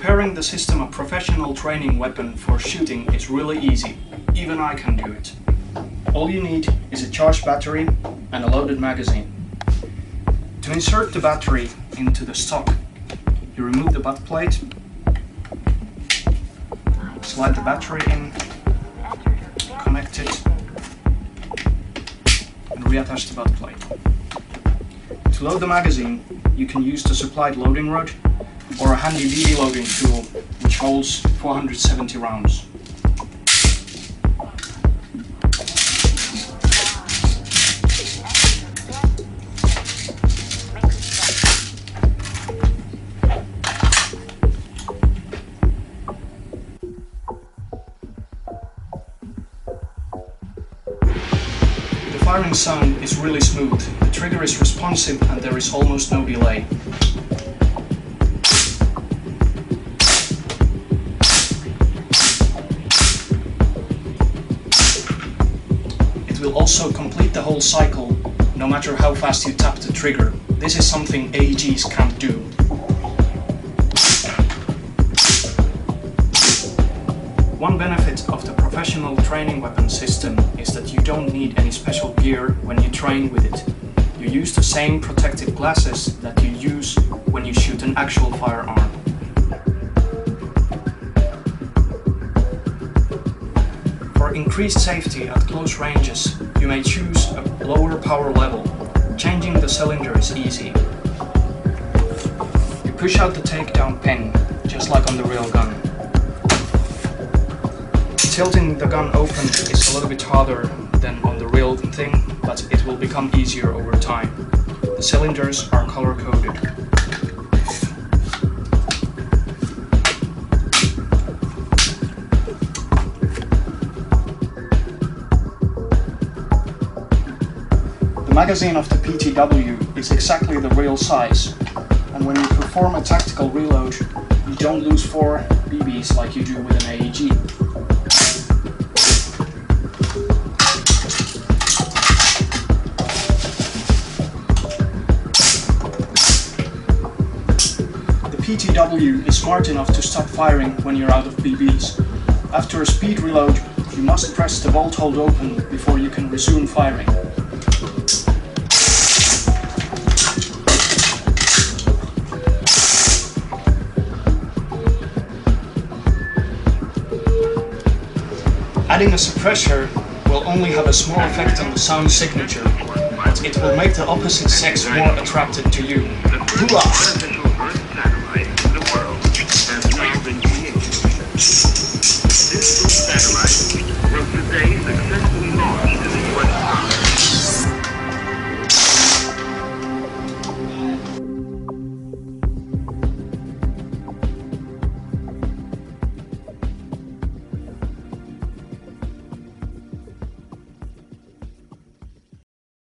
Preparing the Systema professional training weapon for shooting is really easy. Even I can do it. All you need is a charged battery and a loaded magazine. To insert the battery into the stock, you remove the butt plate, slide the battery in, connect it, and reattach the butt plate. To load the magazine, you can use the supplied loading rod or a handy BB loading tool which holds 470 rounds. The firing sound is really smooth, the trigger is responsive and there is almost no delay. It will also complete the whole cycle, no matter how fast you tap the trigger. This is something AEGs can't do. One benefit of the professional training weapon system is that you don't need any special gear when you train with it. You use the same protective glasses that you use when you shoot an actual firearm. For increased safety at close ranges, you may choose a lower power level. Changing the cylinder is easy. You push out the takedown pin, just like on the real gun. Tilting the gun open is a little bit harder than on the real thing, but it will become easier over time. The cylinders are color-coded. The magazine of the PTW is exactly the real size, and when you perform a tactical reload, you don't lose 4 BBs like you do with an AEG. The PTW is smart enough to stop firing when you're out of BBs. After a speed reload, you must press the bolt hold open before you can resume firing. Adding a suppressor will only have a small effect on the sound signature, but it will make the opposite sex more attracted to you. Hoorah!